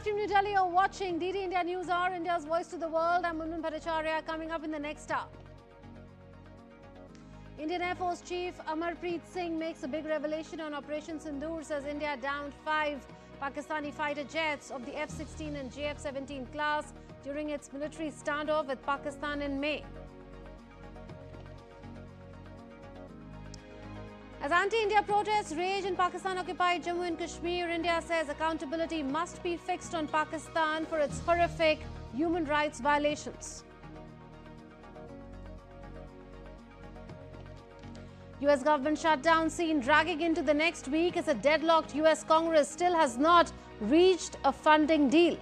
Live from New Delhi, you're watching DD India Newshour, India's voice to the world. I'm Munmun Bhattacharya. Coming up in the next hour, Indian Air Force Chief Amarpreet Singh makes a big revelation on Operation Sindoor, says India downed 5 Pakistani fighter jets of the F-16 and JF-17 class during its military standoff with Pakistan in May. As anti-India protests rage in Pakistan-occupied Jammu and Kashmir, India says accountability must be fixed on Pakistan for its horrific human rights violations. US government shutdown seen dragging into the next week as a deadlocked US Congress still has not reached a funding deal.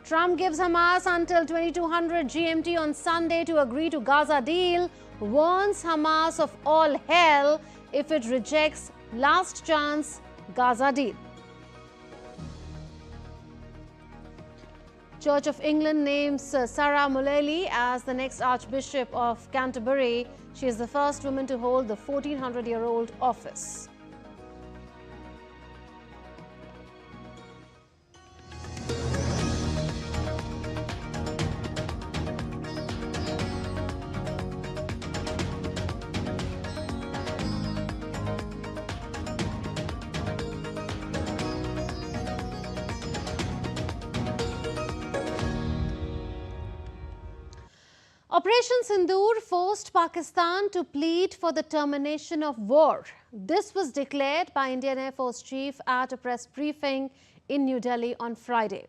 Trump gives Hamas until 2200 GMT on Sunday to agree to Gaza deal, warns Hamas of all hell if it rejects last chance Gaza deal. Church of England names Sarah Milali as the next Archbishop of Canterbury. She is the first woman to hold the 1400-year-old office. Operation Sindoor forced Pakistan to plead for the termination of war. This was declared by Indian Air Force Chief at a press briefing in New Delhi on Friday.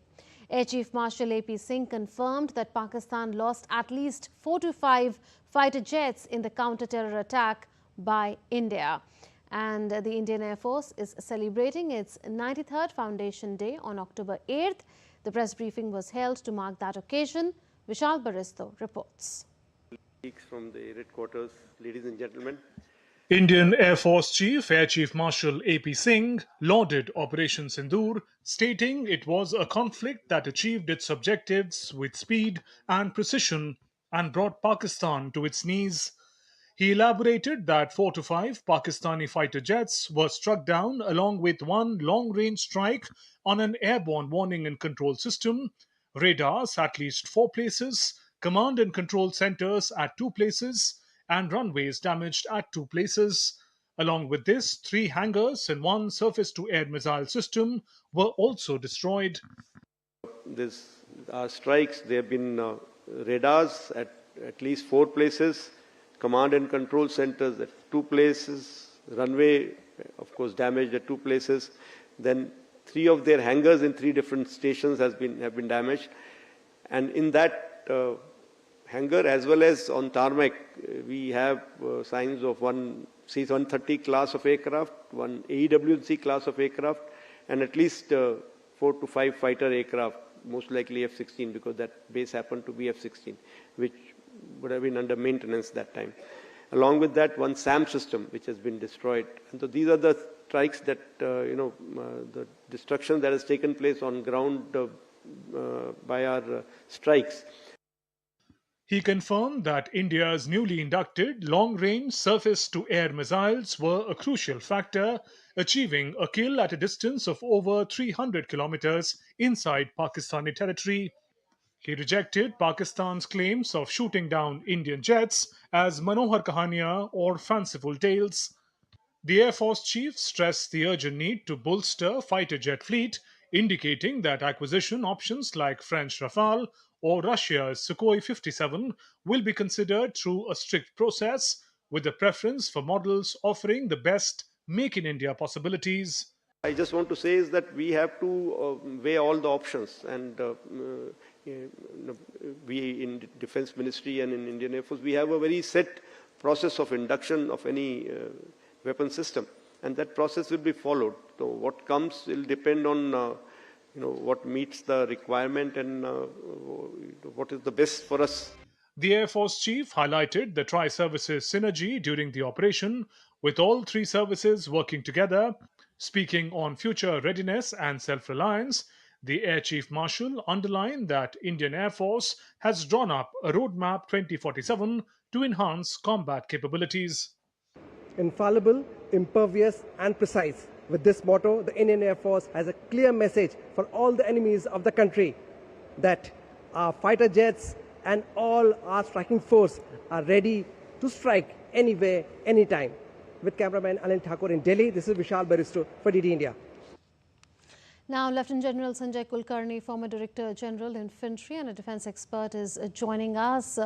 Air Chief Marshal AP Singh confirmed that Pakistan lost at least 4 to 5 fighter jets in the counter-terror attack by India. And the Indian Air Force is celebrating its 93rd Foundation Day on October 8th. The press briefing was held to mark that occasion. Vishal Baristo reports. From the Red Quarters, ladies and gentlemen. Indian Air Force Chief Air Chief Marshal AP Singh lauded Operation Sindoor, stating it was a conflict that achieved its objectives with speed and precision and brought Pakistan to its knees. He elaborated that 4 to 5 Pakistani fighter jets were struck down along with one long-range strike on an airborne warning and control system, radars at least 4 places, command and control centers at 2 places, and runways damaged at 2 places. Along with this, 3 hangars and 1 surface-to-air missile system were also destroyed. These are strikes. There have been radars at least 4 places, command and control centers at 2 places, runway, of course, damaged at 2 places. Then 3 of their hangars in 3 different stations have been damaged, and in that hangar as well as on tarmac, we have signs of one C-130 class of aircraft, one AEW&C class of aircraft, and at least 4 to 5 fighter aircraft, most likely F-16, because that base happened to be F-16, which would have been under maintenance that time. Along with that, one SAM system, which has been destroyed. And so these are the strikes that, the destruction that has taken place on ground by our strikes. He confirmed that India's newly inducted long-range surface-to-air missiles were a crucial factor, achieving a kill at a distance of over 300 kilometers inside Pakistani territory. He rejected Pakistan's claims of shooting down Indian jets as Manohar Kahaniya or fanciful tales. The Air Force Chief stressed the urgent need to bolster fighter jet fleet, indicating that acquisition options like French Rafale or Russia's Sukhoi 57 will be considered through a strict process, with a preference for models offering the best Make in India possibilities. I just want to say is that we have to weigh all the options, and we in Defense Ministry and in Indian Air Force, we have a very set process of induction of any weapon system, and that process will be followed. So what comes will depend on what meets the requirement and what is the best for us. The Air Force Chief highlighted the tri-services synergy during the operation, with all 3 services working together. Speaking on future readiness and self-reliance, the Air Chief Marshal underlined that Indian Air Force has drawn up a roadmap 2047 to enhance combat capabilities. Infallible impervious and precise. With this motto, the Indian Air Force has a clear message for all the enemies of the country that our fighter jets and all our striking force are ready to strike anywhere, anytime. With cameraman Anil Thakur in Delhi, this is Vishal Baristo for DD India. Now, Lieutenant General Sanjay Kulkarni, former Director General Infantry and a defence expert, is joining us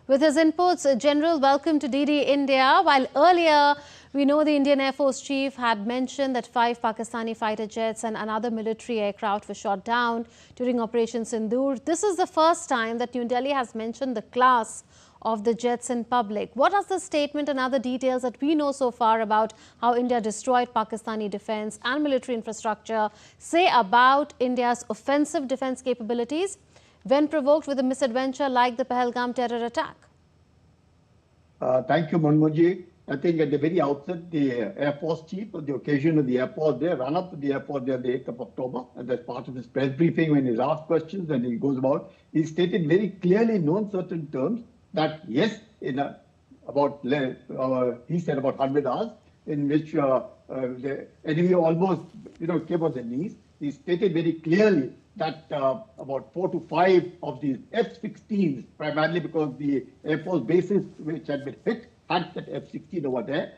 with his inputs. General, welcome to DD India. While earlier, we know the Indian Air Force Chief had mentioned that 5 Pakistani fighter jets and another military aircraft were shot down during Operation Sindoor. This is the first time that New Delhi has mentioned the class of the jets in public. What does the statement and other details that we know so far about how India destroyed Pakistani defence and military infrastructure say about India's offensive defence capabilities when provoked with a misadventure like the Pahalgam terror attack? Thank you, Manmoji. I think at the very outset, the Air Force Chief, on the occasion of the Air Force Day, ran up to the Air Force Day on the 8th of October, and as part of his press briefing, when he's asked questions and he goes about, he stated very clearly in no uncertain terms that yes, he said about 100 hours, in which the enemy almost, came on the knees. He stated very clearly that about 4 to 5 of these F-16s, primarily because the Air Force bases which had been hit had that F-16 over there,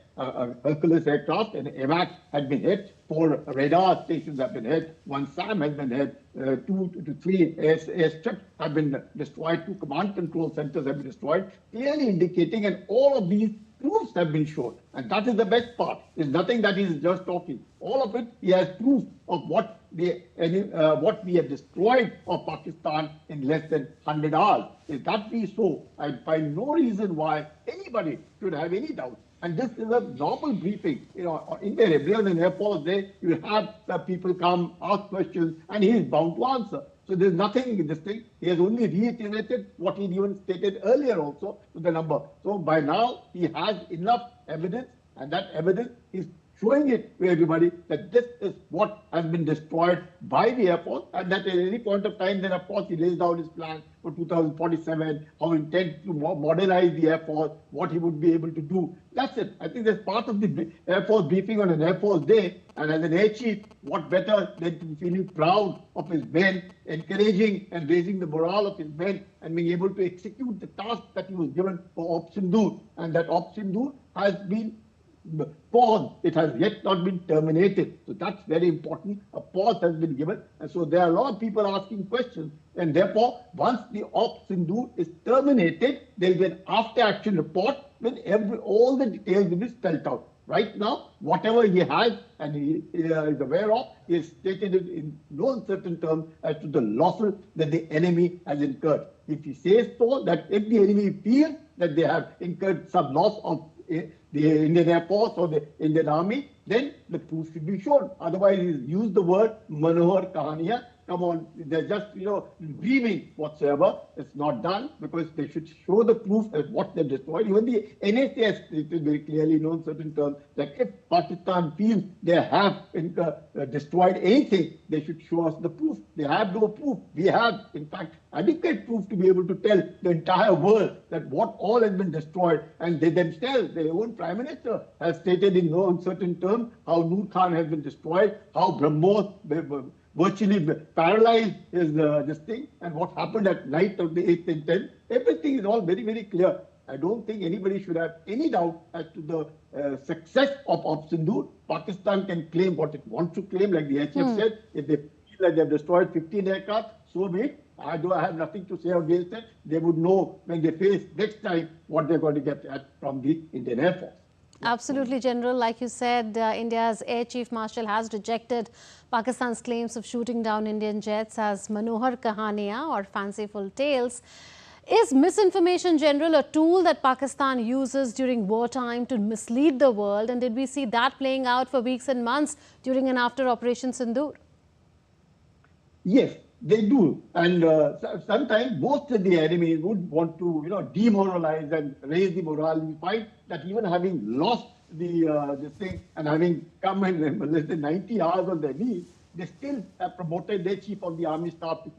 Hercules aircraft, and AMAC had been hit. 4 radar stations have been hit. 1 SAM has been hit. 2 to 3 airstrips have been destroyed. 2 command control centers have been destroyed, clearly indicating, and all of these proofs have been shown. And that is the best part. It's nothing that he's just talking. All of it, he has proof of what we have destroyed of Pakistan in less than 100 hours. If that be so, I find no reason why anybody should have any doubt. And this is a normal briefing. Invariably on an Air Force Day, you have people come, ask questions, and he is bound to answer. So there's nothing in this thing. He has only reiterated what he even stated earlier also to the number. So by now, he has enough evidence, and that evidence is showing it to everybody that this is what has been destroyed by the Air Force, and that at any point of time, then of course he lays down his plan for 2047, how he intends to modernize the Air Force, what he would be able to do. That's it. I think that's part of the Air Force briefing on an Air Force Day, and as an Air Chief, what better than to be feeling proud of his men, encouraging and raising the morale of his men, and being able to execute the task that he was given for Operation Sindoor, and that Operation Sindoor has been pause. It has yet not been terminated. So that's very important. A pause has been given. And so there are a lot of people asking questions. And therefore, once the Operation Sindoor is terminated, there will be an after-action report with all the details will be spelled out. Right now, whatever he has and he is aware of, he has stated it in no uncertain terms as to the losses that the enemy has incurred. If he says so, that if the enemy feels that they have incurred some loss of the Indian Air Force or the Indian Army, then the proof should be shown. Otherwise, he's used the word Manohar Kahaniya. Come on, they're just, dreaming whatsoever. It's not done because they should show the proof of what they've destroyed. Even the NSA has stated very clearly in no certain terms that if Pakistan feels they have destroyed anything, they should show us the proof. They have no proof. We have, in fact, adequate proof to be able to tell the entire world that what all has been destroyed. And they themselves, their own Prime Minister, has stated in no uncertain terms how Noor Khan has been destroyed, how BrahMos virtually paralyzed his this thing, and what happened at night of the 8th and 10th. Everything is all very, very clear. I don't think anybody should have any doubt as to the success of Operation Sindoor. Pakistan can claim what it wants to claim, like the HF said. If they feel like they've destroyed 15 aircraft, so be it. I have nothing to say against it. They would know when they face next time what they're going to get from the Indian Air Force. Absolutely, General. Like you said, India's Air Chief Marshal has rejected Pakistan's claims of shooting down Indian jets as Manohar Kahaniya or fanciful tales. Is misinformation, General, a tool that Pakistan uses during wartime to mislead the world? And did we see that playing out for weeks and months during and after Operation Sindoor? Yes, they do. And sometimes most of the enemies would want to, demoralize and raise the morale. We find that even having lost this thing and having come in less than 90 hours on their knees, They still have promoted their chief of the army staff to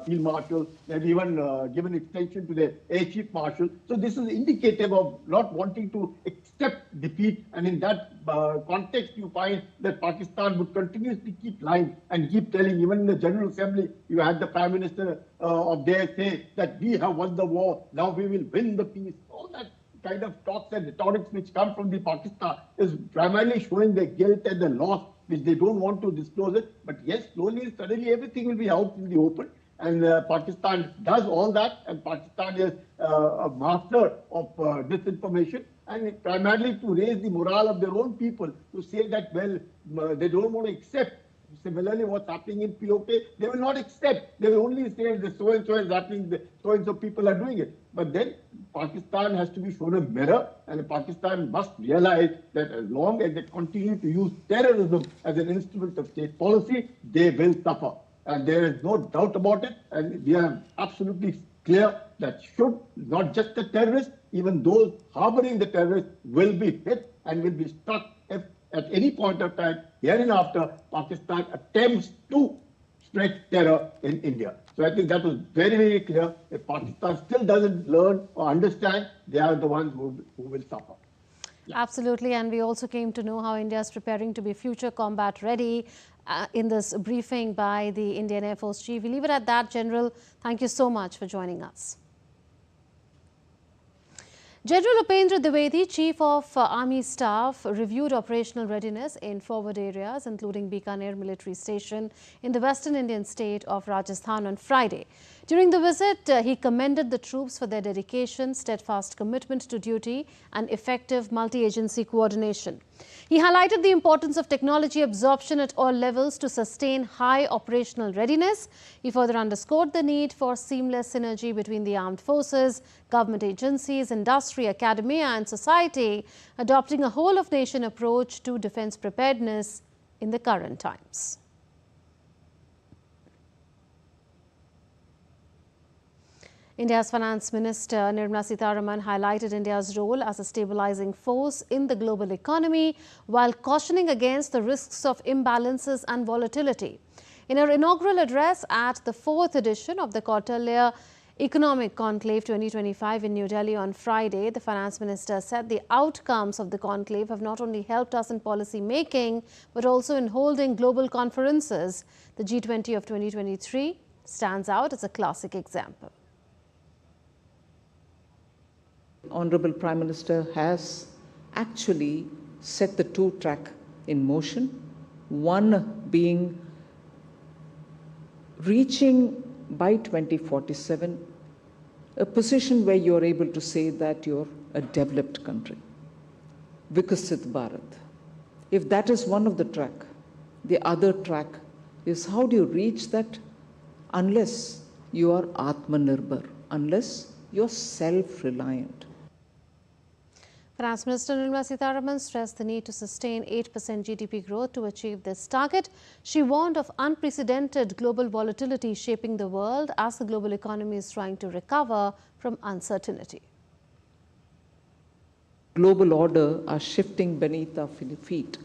field marshal. They've even given extension to the air chief marshal. So this is indicative of not wanting to accept defeat. And in that context, you find that Pakistan would continuously keep lying and keep telling. Even in the General Assembly, you had the Prime Minister of there say that we have won the war, now we will win the peace. All that kind of talks and rhetorics which come from the Pakistan is primarily showing the guilt and the loss, which they don't want to disclose it. But yes, slowly, suddenly everything will be out in the open. And Pakistan does all that, and Pakistan is a master of disinformation, and primarily to raise the morale of their own people, to say that, well, they don't want to accept. Similarly, what's happening in PoJK, they will not accept. They will only say that so-and-so is happening, so-and-so people are doing it. But then Pakistan has to be shown a mirror, and Pakistan must realize that as long as they continue to use terrorism as an instrument of state policy, they will suffer. And there is no doubt about it. And we are absolutely clear that should not just the terrorists, even those harboring the terrorists will be hit and will be struck if at any point of time, hereinafter, Pakistan attempts to spread terror in India. So I think that was very, very clear. If Pakistan still doesn't learn or understand, they are the ones who will suffer. Yeah. Absolutely. And we also came to know how India is preparing to be future combat ready in this briefing by the Indian Air Force Chief. We leave it at that, General. Thank you so much for joining us. General Upendra Dwivedi, Chief of Army Staff, reviewed operational readiness in forward areas, including Bikaner military station in the western Indian state of Rajasthan on Friday. During the visit, he commended the troops for their dedication, steadfast commitment to duty and effective multi-agency coordination. He highlighted the importance of technology absorption at all levels to sustain high operational readiness. He further underscored the need for seamless synergy between the armed forces, government agencies, industry, academia and society, adopting a whole-of-nation approach to defence preparedness in the current times. India's Finance Minister Nirmala Sitharaman highlighted India's role as a stabilizing force in the global economy while cautioning against the risks of imbalances and volatility. In her inaugural address at the 4th edition of the Kautilya Economic Conclave 2025 in New Delhi on Friday, the Finance Minister said the outcomes of the conclave have not only helped us in policy making, but also in holding global conferences. The G20 of 2023 stands out as a classic example. Honorable Prime Minister has actually set the two-track in motion, one being reaching by 2047 a position where you're able to say that you're a developed country, Vikasit Bharat. If that is one of the track, the other track is how do you reach that unless you are Atmanirbhar, unless you're self-reliant. Finance Minister Nirmala Sitharaman stressed the need to sustain 8% GDP growth to achieve this target. She warned of unprecedented global volatility shaping the world as the global economy is trying to recover from uncertainty. Global order are shifting beneath our feet.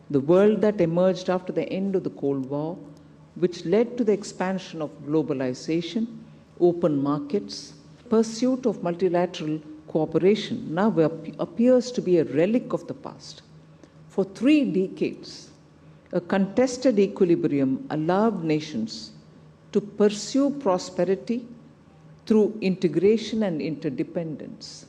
The world that emerged after the end of the Cold War, which led to the expansion of globalization, open markets, pursuit of multilateral cooperation, now appears to be a relic of the past. For 3 decades, a contested equilibrium allowed nations to pursue prosperity through integration and interdependence.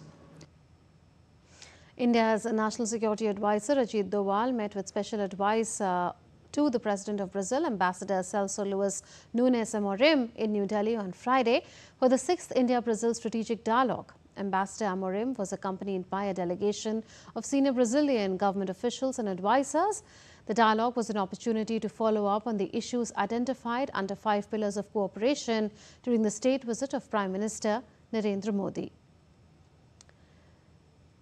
India's National Security Advisor Ajit Doval met with special advisor to the President of Brazil, Ambassador Celso Luis Nunes Amorim, in New Delhi on Friday for the 6th India-Brazil Strategic Dialogue. Ambassador Amorim was accompanied by a delegation of senior Brazilian government officials and advisors. The dialogue was an opportunity to follow up on the issues identified under 5 pillars of cooperation during the state visit of Prime Minister Narendra Modi.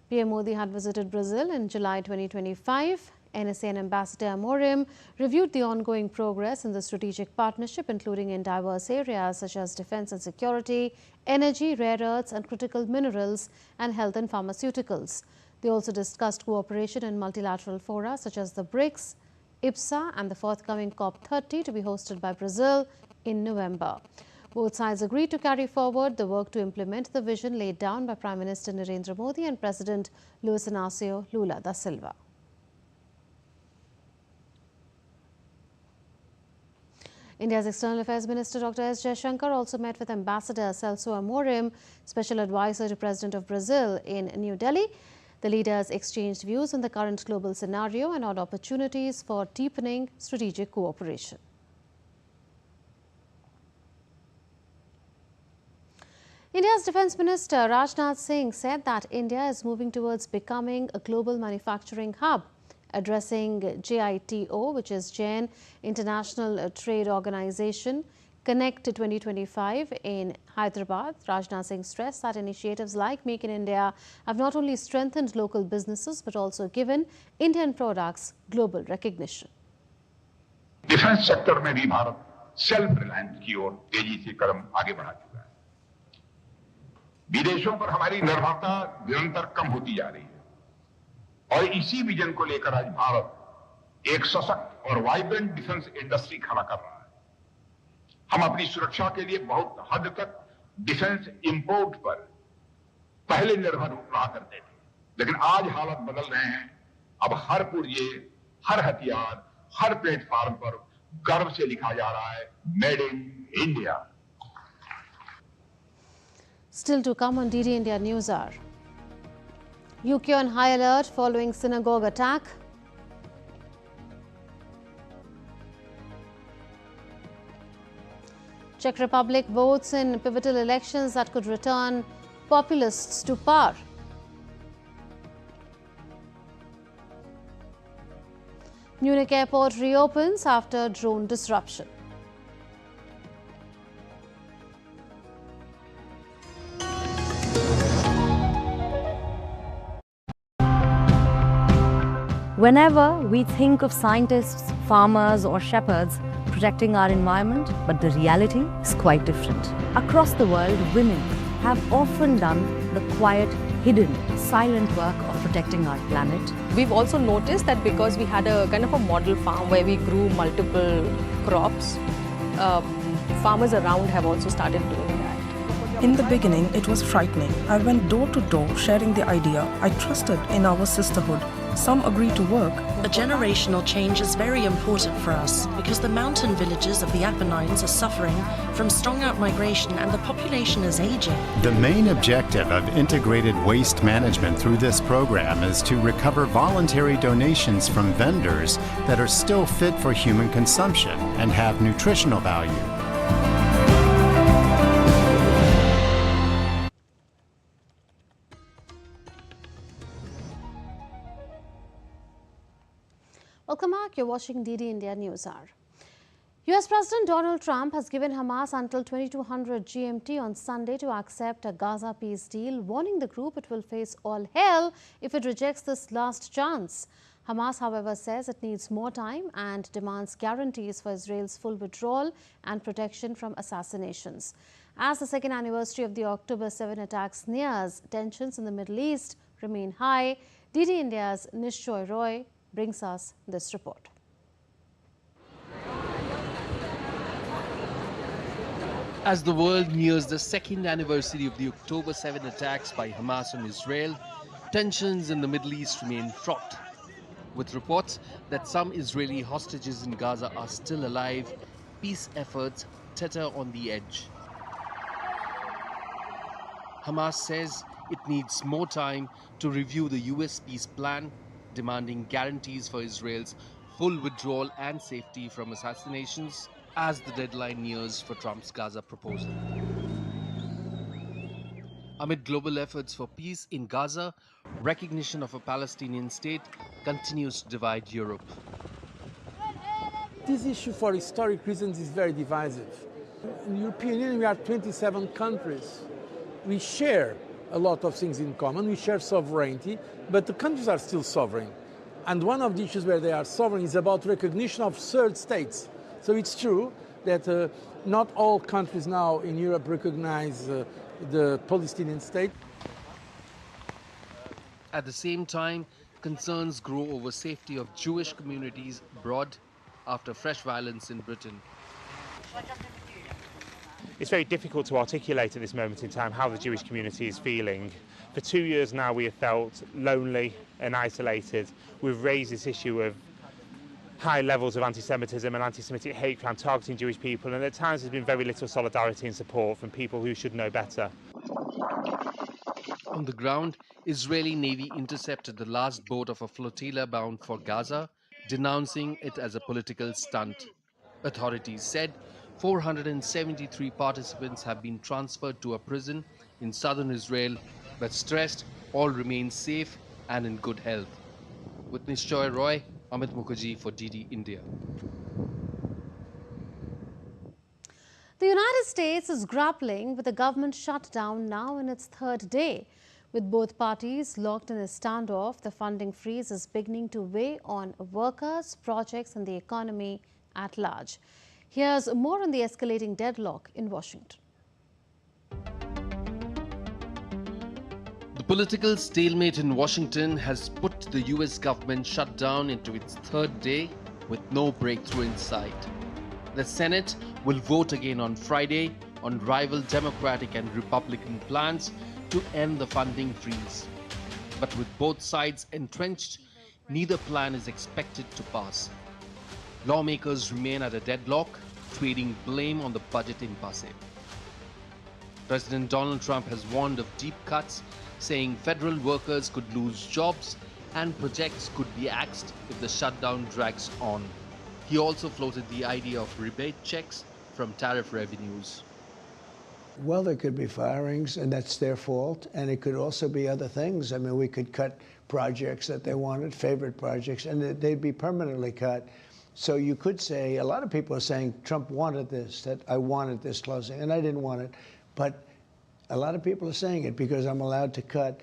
PM Modi had visited Brazil in July 2025. NSA and Ambassador Amorim reviewed the ongoing progress in the strategic partnership, including in diverse areas such as defense and security, energy, rare earths and critical minerals, and health and pharmaceuticals. They also discussed cooperation in multilateral fora such as the BRICS, IPSA and the forthcoming COP30 to be hosted by Brazil in November. Both sides agreed to carry forward the work to implement the vision laid down by Prime Minister Narendra Modi and President Luiz Inácio Lula da Silva. India's External Affairs Minister Dr. S. Jaishankar also met with Ambassador Celso Amorim, Special Advisor to President of Brazil, in New Delhi. The leaders exchanged views on the current global scenario and on opportunities for deepening strategic cooperation. India's Defence Minister Rajnath Singh said that India is moving towards becoming a global manufacturing hub. Addressing JITO, which is Jain International Trade Organization, Connect 2025 in Hyderabad, Rajnath Singh stressed that initiatives like Make in India have not only strengthened local businesses but also given Indian products global recognition. Defence sector में भी Bharat self reliance की ओर तेजी से कदम आगे बढ़ा चुका है। विदेशों पर हमारी निर्भरता निरंतर कम होती जा रही है और इसी विजन को लेकर आज भारत एक सशक्त और वाइब्रेंट डिफेंस इंडस्ट्री खड़ा कर रहा है। हम अपनी सुरक्षा के लिए बहुत हद तक डिफेंस इंपोर्ट पर पहले निर्भर रहा करते थे, लेकिन आज हालत बदल रहे हैं। अब हर पुर्जे, हर हथियार, हर प्लेटफॉर्म पर गर्व से लिखा जा रहा है, made in India. Still to come on DD India Newshour. UK on high alert following synagogue attack. Czech Republic votes in pivotal elections that could return populists to power. Munich airport reopens after drone disruption. Whenever we think of scientists, farmers or shepherds protecting our environment, but the reality is quite different. Across the world, women have often done the quiet, hidden, silent work of protecting our planet. We've also noticed that because we had a kind of a model farm where we grew multiple crops, farmers around have also started doing that. In the beginning, it was frightening. I went door to door sharing the idea. I trusted in our sisterhood. Some agreed to work. A generational change is very important for us because the mountain villages of the Apennines are suffering from strong out-migration and the population is aging. The main objective of integrated waste management through this program is to recover voluntary donations from vendors that are still fit for human consumption and have nutritional value. Welcome back. You're watching DD India Newshour. US President Donald Trump has given Hamas until 2200 GMT on Sunday to accept a Gaza peace deal, warning the group it will face all hell if it rejects this last chance. Hamas, however, says it needs more time and demands guarantees for Israel's full withdrawal and protection from assassinations. As the second anniversary of the October 7 attacks nears, tensions in the Middle East remain high. DD India's Nishchoy Roy brings us this report. As the world nears the second anniversary of the October 7 attacks by Hamas on Israel, tensions in the Middle East remain fraught, with reports that some Israeli hostages in Gaza are still alive. Peace efforts teeter on the edge. Hamas says it needs more time to review the US peace plan, demanding guarantees for Israel's full withdrawal and safety from assassinations as the deadline nears for Trump's Gaza proposal. Amid global efforts for peace in Gaza, recognition of a Palestinian state continues to divide Europe. This issue, for historic reasons, is very divisive. In the European Union, we are 27 countries. We share a lot of things in common. We share sovereignty, but the countries are still sovereign. And one of the issues where they are sovereign is about recognition of third states. So it's true that not all countries now in Europe recognize the Palestinian state. At the same time, concerns grow over safety of Jewish communities abroad after fresh violence in Britain. It's very difficult to articulate at this moment in time how the Jewish community is feeling. For 2 years now we have felt lonely and isolated. We've raised this issue of high levels of anti-Semitism and anti-Semitic hate crime targeting Jewish people, and at times there's been very little solidarity and support from people who should know better. On the ground, Israeli Navy intercepted the last boat of a flotilla bound for Gaza, denouncing it as a political stunt. Authorities said 473 participants have been transferred to a prison in southern Israel, but stressed all remain safe and in good health. With Nishchoy Roy, Amit Mukherjee for DD India. The United States is grappling with the government shutdown now in its third day. With both parties locked in a standoff, the funding freeze is beginning to weigh on workers, projects and the economy at large. Here's more on the escalating deadlock in Washington. The political stalemate in Washington has put the US government shutdown into its third day with no breakthrough in sight. The Senate will vote again on Friday on rival Democratic and Republican plans to end the funding freeze. But with both sides entrenched, neither plan is expected to pass. Lawmakers remain at a deadlock, trading blame on the budget impasse. President Donald Trump has warned of deep cuts, saying federal workers could lose jobs and projects could be axed if the shutdown drags on. He also floated the idea of rebate checks from tariff revenues. Well, there could be firings, and that's their fault, and it could also be other things. I mean, we could cut projects that they wanted, favorite projects, and they'd be permanently cut. So you could say, a lot of people are saying, Trump wanted this, that I wanted this closing, and I didn't want it. But a lot of people are saying it because I'm allowed to cut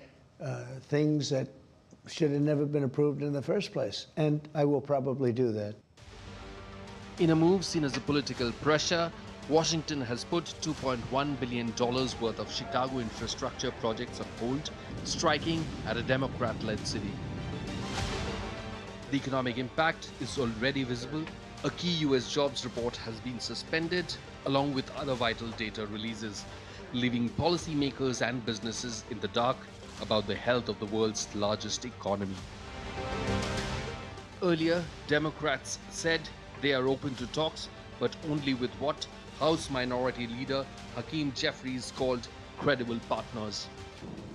things that should have never been approved in the first place, and I will probably do that. In a move seen as a political pressure, Washington has put $2.1 billion worth of Chicago infrastructure projects on hold, striking at a Democrat-led city. The economic impact is already visible. A key US jobs report has been suspended, along with other vital data releases, leaving policymakers and businesses in the dark about the health of the world's largest economy. Earlier, Democrats said they are open to talks, but only with what House Minority Leader Hakeem Jeffries called credible partners.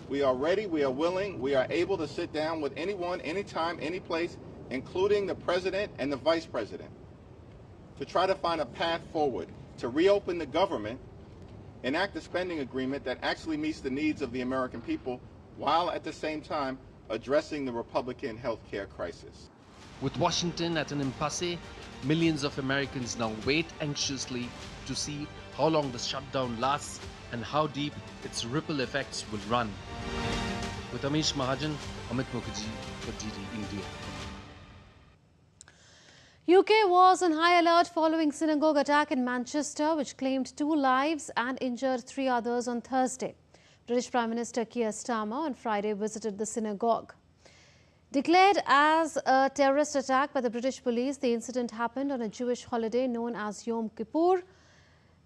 We are ready, we are willing, we are able to sit down with anyone, anytime, any place, including the President and the Vice President, to try to find a path forward, to reopen the government, enact a spending agreement that actually meets the needs of the American people, while at the same time addressing the Republican health care crisis. With Washington at an impasse, millions of Americans now wait anxiously to see how long the shutdown lasts and how deep its ripple effects will run. With Amish Mahajan, Amit Mukherjee for DD India. UK was on high alert following synagogue attack in Manchester, which claimed 2 lives and injured 3 others on Thursday. British Prime Minister Keir Starmer on Friday visited the synagogue. Declared as a terrorist attack by the British police, the incident happened on a Jewish holiday known as Yom Kippur.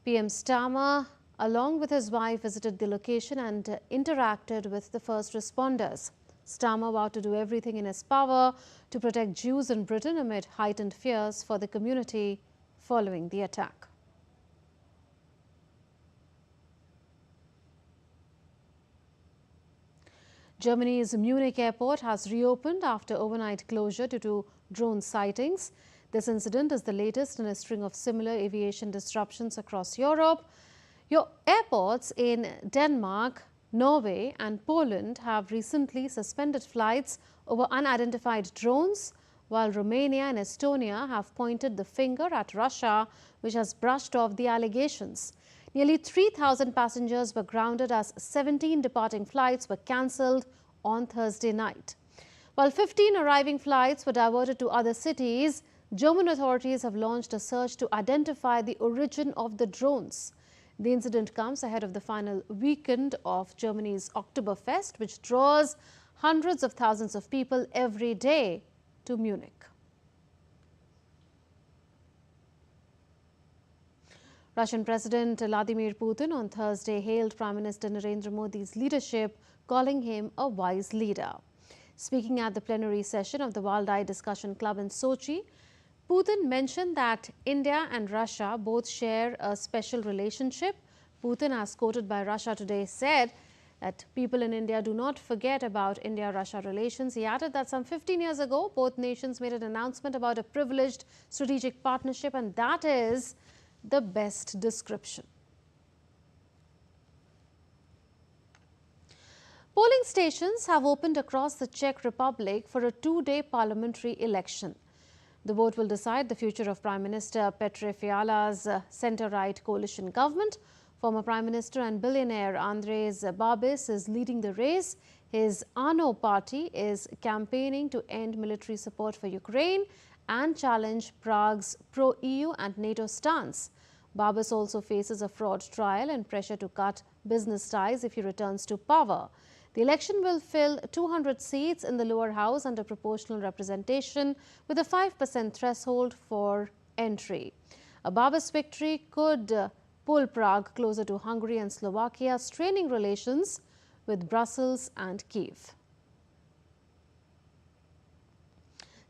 PM Starmer, along with his wife, visited the location and interacted with the first responders. Starmer vowed to do everything in his power to protect Jews in Britain amid heightened fears for the community following the attack. Germany's Munich airport has reopened after overnight closure due to drone sightings. This incident is the latest in a string of similar aviation disruptions across Europe. Airports in Denmark, Norway and Poland have recently suspended flights over unidentified drones, while Romania and Estonia have pointed the finger at Russia, which has brushed off the allegations. Nearly 3,000 passengers were grounded as 17 departing flights were cancelled on Thursday night. While 15 arriving flights were diverted to other cities, German authorities have launched a search to identify the origin of the drones. The incident comes ahead of the final weekend of Germany's Oktoberfest, which draws hundreds of thousands of people every day to Munich. Russian President Vladimir Putin on Thursday hailed Prime Minister Narendra Modi's leadership, calling him a wise leader. Speaking at the plenary session of the Waldai Discussion Club in Sochi, Putin mentioned that India and Russia both share a special relationship. Putin, as quoted by Russia Today, said that people in India do not forget about India-Russia relations. He added that some 15 years ago, both nations made an announcement about a privileged strategic partnership, and that is the best description. Polling stations have opened across the Czech Republic for a two-day parliamentary election. The vote will decide the future of Prime Minister Petr Fiala's centre-right coalition government. Former Prime Minister and billionaire Andrej Babis is leading the race. His ANO party is campaigning to end military support for Ukraine and challenge Prague's pro-EU and NATO stance. Babis also faces a fraud trial and pressure to cut business ties if he returns to power. The election will fill 200 seats in the lower house under proportional representation with a 5% threshold for entry. A Babis victory could pull Prague closer to Hungary and Slovakia, straining relations with Brussels and Kiev.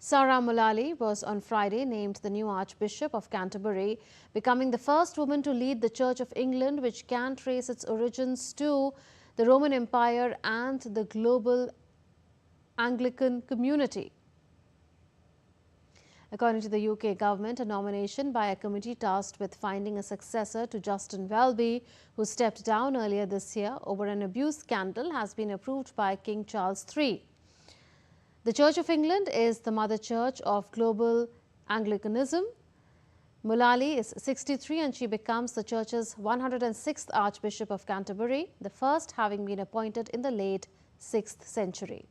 Sarah Milali was on Friday named the new Archbishop of Canterbury, becoming the first woman to lead the Church of England, which can trace its origins to the Roman Empire and the global Anglican community. According to the UK government, a nomination by a committee tasked with finding a successor to Justin Welby, who stepped down earlier this year over an abuse scandal, has been approved by King Charles III. The Church of England is the mother church of global Anglicanism. Milali is 63 and she becomes the church's 106th Archbishop of Canterbury, the first having been appointed in the late 6th century.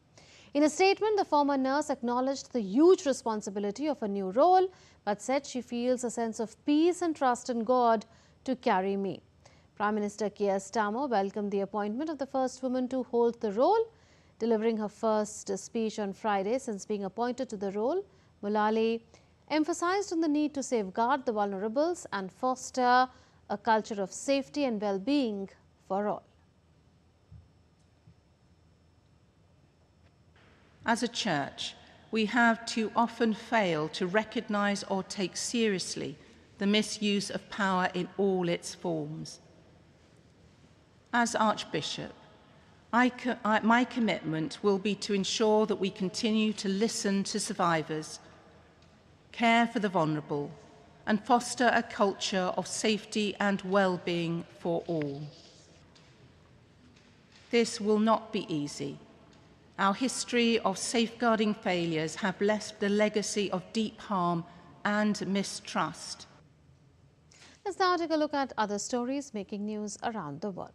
In a statement, the former nurse acknowledged the huge responsibility of a new role, but said she feels a sense of peace and trust in God to carry me. Prime Minister Keir Starmer welcomed the appointment of the first woman to hold the role. Delivering her first speech on Friday since being appointed to the role, Milali emphasized on the need to safeguard the vulnerables and foster a culture of safety and well-being for all. As a church, we have too often failed to recognize or take seriously the misuse of power in all its forms. As Archbishop, my commitment will be to ensure that we continue to listen to survivors, care for the vulnerable, and foster a culture of safety and well-being for all. This will not be easy. Our history of safeguarding failures have left a legacy of deep harm and mistrust. Let's now take a look at other stories making news around the world.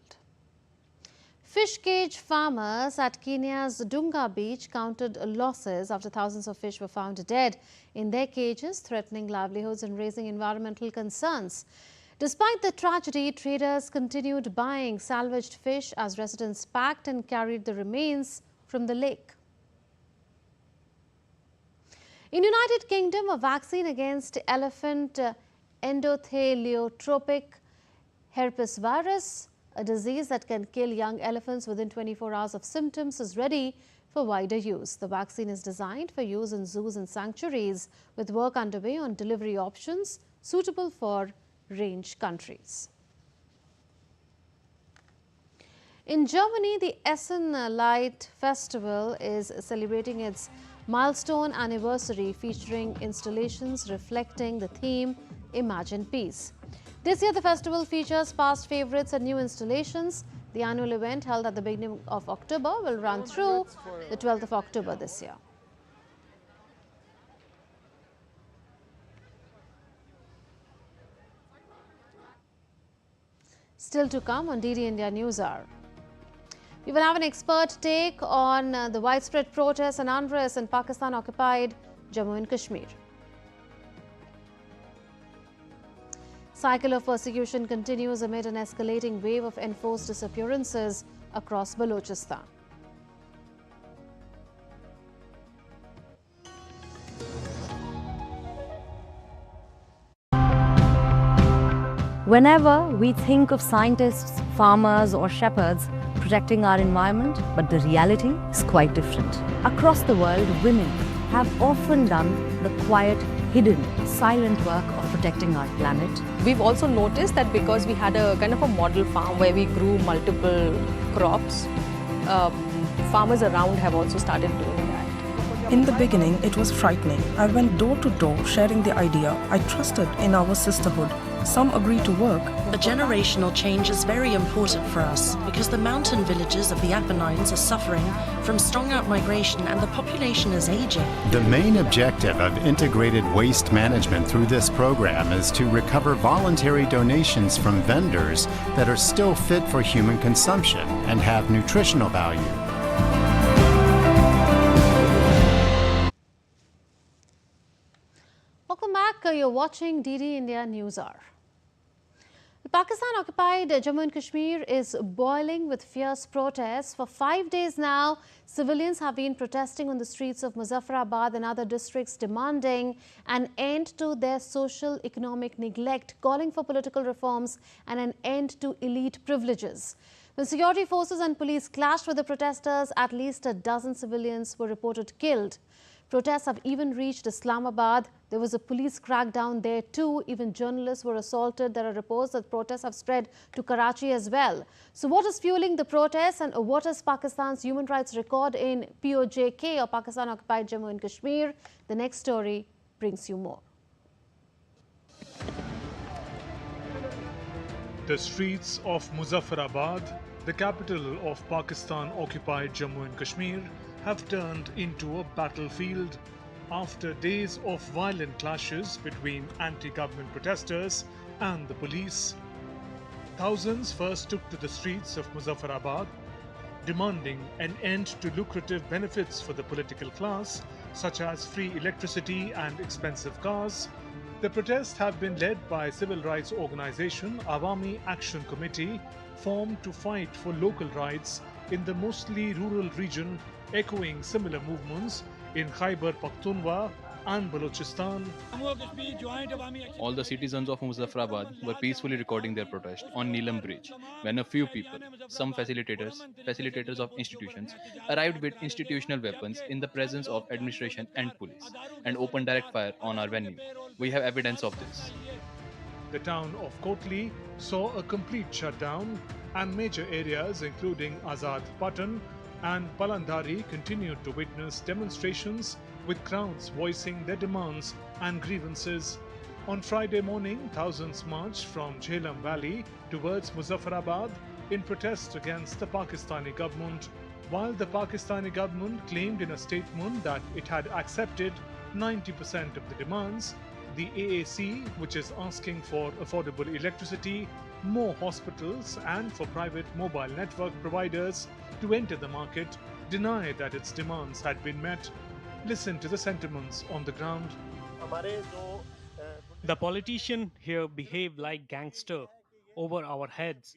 Fish cage farmers at Kenya's Dunga Beach counted losses after thousands of fish were found dead in their cages, threatening livelihoods and raising environmental concerns. Despite the tragedy, traders continued buying salvaged fish as residents packed and carried the remains from the lake. In United Kingdom, a vaccine against elephant endotheliotrophic herpes virus, a disease that can kill young elephants within 24 hours of symptoms, is ready for wider use. The vaccine is designed for use in zoos and sanctuaries, with work underway on delivery options suitable for range countries. In Germany, the Essen Light Festival is celebrating its milestone anniversary, featuring installations reflecting the theme Imagine Peace. This year, the festival features past favorites and new installations. The annual event, held at the beginning of October, will run through the 12th of October this year. Still to come on DD India Newshour. We will have an expert take on the widespread protests and unrest in Pakistan-occupied Jammu and Kashmir. Cycle of persecution continues amid an escalating wave of enforced disappearances across Balochistan. Whenever we think of scientists, farmers, or shepherds protecting our environment, but the reality is quite different. Across the world, women have often done the quiet, hidden, silent work of protecting our planet. We've also noticed that because we had a kind of a model farm where we grew multiple crops, farmers around have also started doing that. In the beginning, it was frightening. I went door to door sharing the idea. I trusted in our sisterhood. Some agreed to work. A generational change is very important for us because the mountain villages of the Apennines are suffering from strong out-migration and the population is aging. The main objective of integrated waste management through this program is to recover voluntary donations from vendors that are still fit for human consumption and have nutritional value. Welcome back. You're watching DD India Newshour. Pakistan-occupied Jammu and Kashmir is boiling with fierce protests. For 5 days now, civilians have been protesting on the streets of Muzaffarabad and other districts, demanding an end to their social-economic neglect, calling for political reforms and an end to elite privileges. When security forces and police clashed with the protesters, at least a dozen civilians were reported killed. Protests have even reached Islamabad. There was a police crackdown there too. Even journalists were assaulted. There are reports that protests have spread to Karachi as well. So what is fueling the protests, and what is Pakistan's human rights record in PoJK, or Pakistan-occupied Jammu and Kashmir? The next story brings you more. The streets of Muzaffarabad, the capital of Pakistan-occupied Jammu and Kashmir, have turned into a battlefield after days of violent clashes between anti-government protesters and the police. Thousands first took to the streets of Muzaffarabad, demanding an end to lucrative benefits for the political class, such as free electricity and expensive cars. The protests have been led by civil rights organization Awami Action Committee, formed to fight for local rights in the mostly rural region, echoing similar movements in Khyber Pakhtunkhwa and Balochistan. All the citizens of Muzaffarabad were peacefully recording their protest on Neelam Bridge when a few people, some facilitators of institutions, arrived with institutional weapons in the presence of administration and police and opened direct fire on our venue. We have evidence of this. The town of Kotli saw a complete shutdown, and major areas including Azad Patan and Palandhari continued to witness demonstrations with crowds voicing their demands and grievances. On Friday morning, thousands marched from Jhelum Valley towards Muzaffarabad in protest against the Pakistani government, while the Pakistani government claimed in a statement that it had accepted 90% of the demands. The AAC, which is asking for affordable electricity, more hospitals and for private mobile network providers to enter the market, denied that its demands had been met. Listen to the sentiments on the ground. The politicians here behave like gangsters over our heads.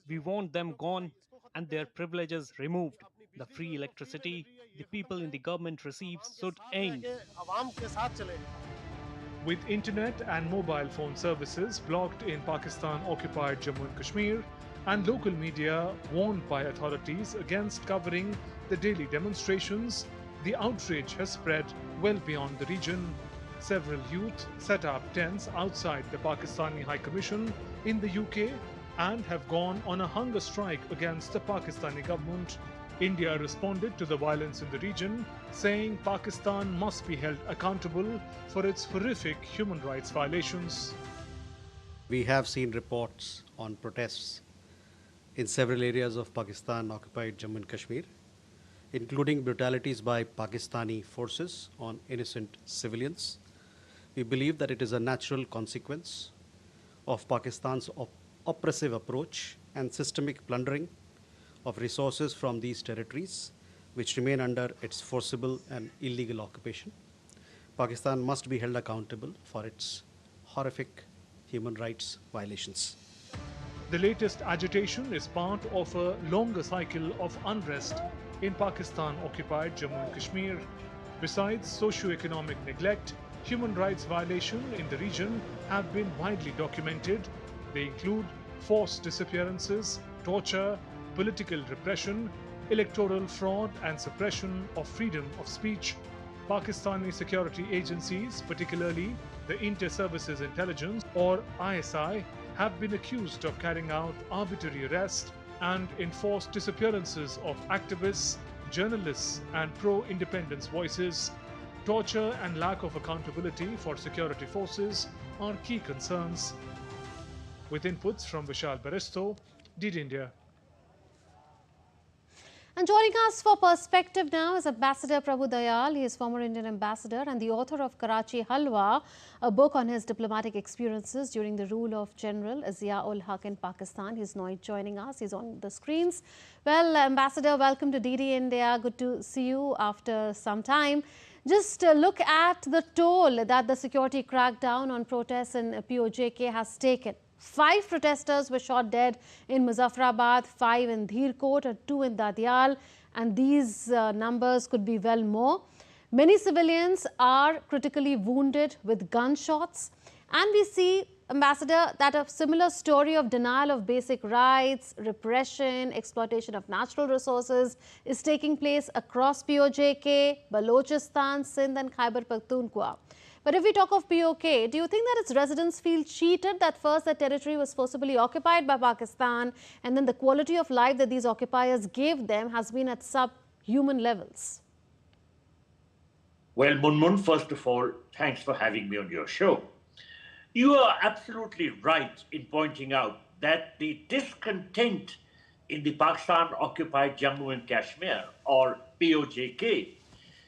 We want them gone and their privileges removed. The free electricity the people in the government receive should end. With internet and mobile phone services blocked in Pakistan-occupied Jammu and Kashmir, and local media warned by authorities against covering the daily demonstrations, the outrage has spread well beyond the region. Several youth set up tents outside the Pakistani High Commission in the UK and have gone on a hunger strike against the Pakistani government. India responded to the violence in the region, saying Pakistan must be held accountable for its horrific human rights violations. We have seen reports on protests in several areas of Pakistan-occupied Jammu and Kashmir, including brutalities by Pakistani forces on innocent civilians. We believe that it is a natural consequence of Pakistan's oppressive approach and systemic plundering of resources from these territories, which remain under its forcible and illegal occupation. Pakistan must be held accountable for its horrific human rights violations. The latest agitation is part of a longer cycle of unrest in Pakistan-occupied Jammu and Kashmir. Besides socio-economic neglect, human rights violations in the region have been widely documented. They include forced disappearances, torture, political repression, electoral fraud and suppression of freedom of speech. Pakistani security agencies, particularly the Inter-Services Intelligence or ISI, have been accused of carrying out arbitrary arrests and enforced disappearances of activists, journalists and pro-independence voices. Torture and lack of accountability for security forces are key concerns. With inputs from Vishal Baristo, DD India. And joining us for perspective now is Ambassador Prabhu Dayal. He is former Indian ambassador and the author of Karachi Halwa, a book on his diplomatic experiences during the rule of General Zia-ul Haq in Pakistan. He's now joining us. He's on the screens. Well, Ambassador, welcome to DD India. Good to see you after some time. Just look at the toll that the security crackdown on protests in PoJK has taken. 5 protesters were shot dead in Muzaffarabad, 5 in Dheerkot and 2 in Dadial, and these numbers could be well more. Many civilians are critically wounded with gunshots, and we see, Ambassador, that a similar story of denial of basic rights, repression, exploitation of natural resources is taking place across PoJK, Balochistan, Sindh and Khyber Pakhtunkhwa. But if we talk of PoK, do you think that its residents feel cheated that first the territory was forcibly occupied by Pakistan and then the quality of life that these occupiers gave them has been at subhuman levels? Well, Munmun, first of all, thanks for having me on your show. You are absolutely right in pointing out that the discontent in the Pakistan-occupied Jammu and Kashmir, or PoJK,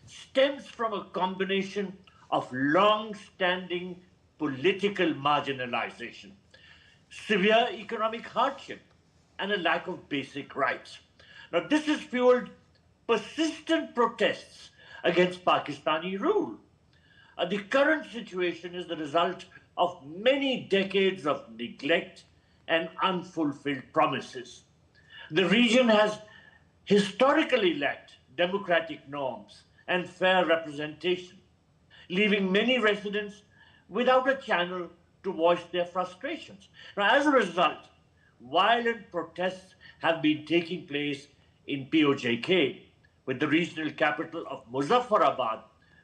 stems from a combination of long-standing political marginalization, severe economic hardship, and a lack of basic rights. Now, this has fueled persistent protests against Pakistani rule. The current situation is the result of many decades of neglect and unfulfilled promises. The region has historically lacked democratic norms and fair representation, leaving many residents without a channel to voice their frustrations. Now, as a result, violent protests have been taking place in PoJK, with the regional capital of Muzaffarabad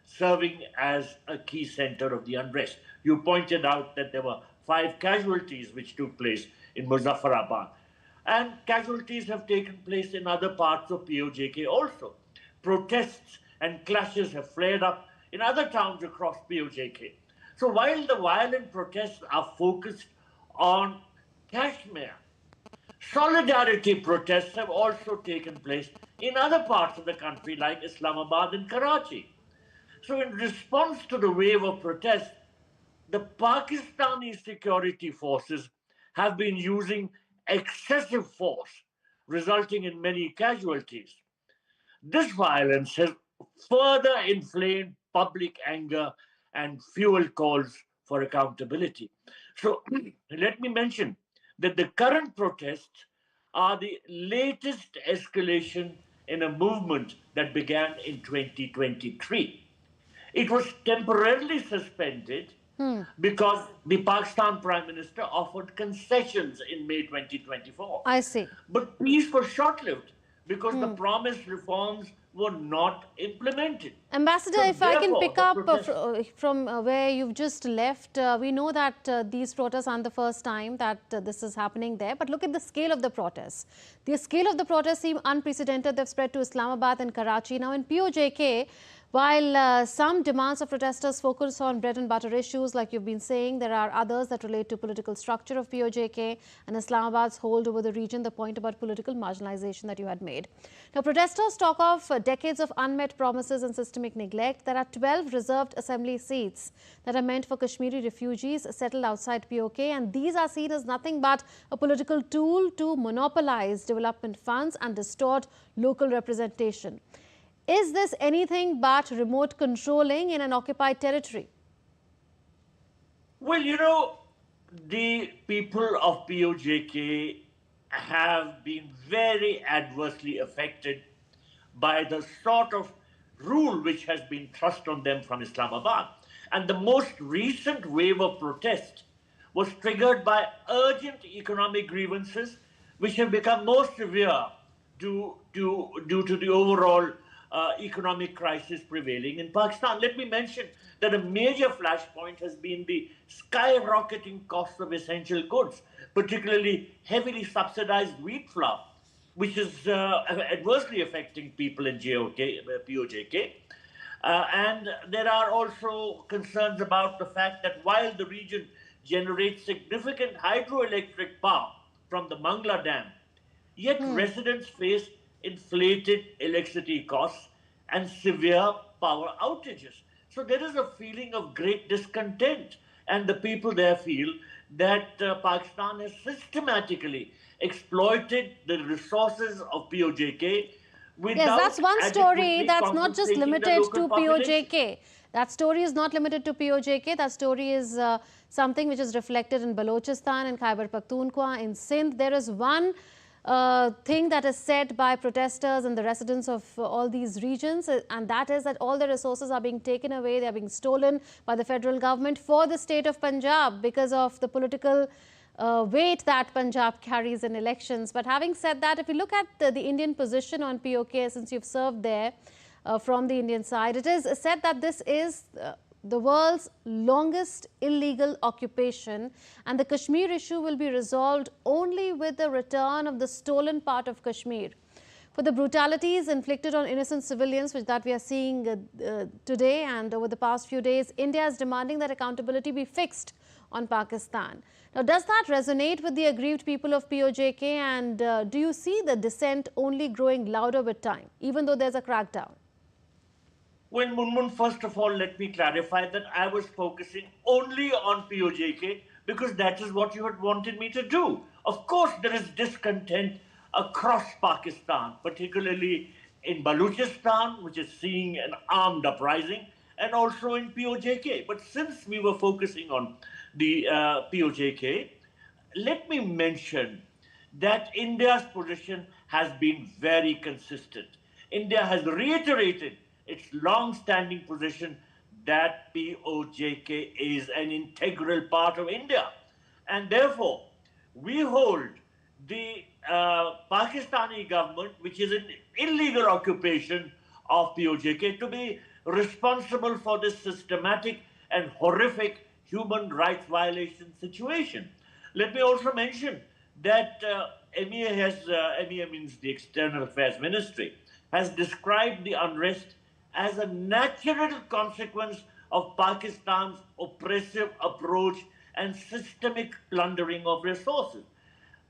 serving as a key center of the unrest. You pointed out that there were 5 casualties which took place in Muzaffarabad. And casualties have taken place in other parts of PoJK also. Protests and clashes have flared up in other towns across PoJK. So while the violent protests are focused on Kashmir, solidarity protests have also taken place in other parts of the country like Islamabad and Karachi. So in response to the wave of protests, the Pakistani security forces have been using excessive force, resulting in many casualties. This violence has further inflamed public anger and fueled calls for accountability. So let me mention that the current protests are the latest escalation in a movement that began in 2023. It was temporarily suspended because the Pakistan Prime Minister offered concessions in May 2024. I see. But peace was short-lived because the promised reforms were not implemented. Ambassador, So if I can therefore, pick the up protests- from where you've just left, we know that these protests aren't the first time that this is happening there, but look at the scale of the protests. The scale of the protests seem unprecedented. They've spread to Islamabad and Karachi. Now in PoJK, while some demands of protesters focus on bread and butter issues, like you've been saying, there are others that relate to political structure of PoJK and Islamabad's hold over the region, the point about political marginalization that you had made. Now, protesters talk of decades of unmet promises and systemic neglect. There are 12 reserved assembly seats that are meant for Kashmiri refugees settled outside PoK, and these are seen as nothing but a political tool to monopolize development funds and distort local representation. Is this anything but remote controlling in an occupied territory? Well, you know, the people of PoJK have been very adversely affected by the sort of rule which has been thrust on them from Islamabad. And the most recent wave of protest was triggered by urgent economic grievances, which have become more severe due to the overall economic crisis prevailing in Pakistan. Let me mention that a major flashpoint has been the skyrocketing cost of essential goods, particularly heavily subsidized wheat flour, which is adversely affecting people in PoJK. And there are also concerns about the fact that while the region generates significant hydroelectric power from the Mangla Dam, yet residents face inflated electricity costs and severe power outages. So there is a feeling of great discontent, and the people there feel that Pakistan has systematically exploited the resources of PoJK without yes, that's one story adequately that's not just compensating the limited local to population. PoJK. That story is not limited to PoJK. That story is something which is reflected in Balochistan, in Khyber Pakhtunkhwa, in Sindh. There is one thing that is said by protesters and the residents of all these regions, and that is that all the resources are being taken away, they are being stolen by the federal government for the state of Punjab because of the political weight that Punjab carries in elections. But having said that, if you look at the Indian position on PoK, since you've served there from the Indian side, it is said that this is the world's longest illegal occupation, and the Kashmir issue will be resolved only with the return of the stolen part of Kashmir. For the brutalities inflicted on innocent civilians, which that we are seeing today and over the past few days, India is demanding that accountability be fixed on Pakistan. Now, does that resonate with the aggrieved people of PoJK, and do you see the dissent only growing louder with time, even though there's a crackdown? Well, Munmun, first of all, let me clarify that I was focusing only on PoJK because that is what you had wanted me to do. Of course, there is discontent across Pakistan, particularly in Balochistan, which is seeing an armed uprising, and also in PoJK. But since we were focusing on the PoJK, let me mention that India's position has been very consistent. India has reiterated its long-standing position that PoJK is an integral part of India. And therefore, we hold the Pakistani government, which is an illegal occupation of PoJK, to be responsible for this systematic and horrific human rights violation situation. Let me also mention that MEA means the External Affairs Ministry, has described the unrest as a natural consequence of Pakistan's oppressive approach and systemic plundering of resources.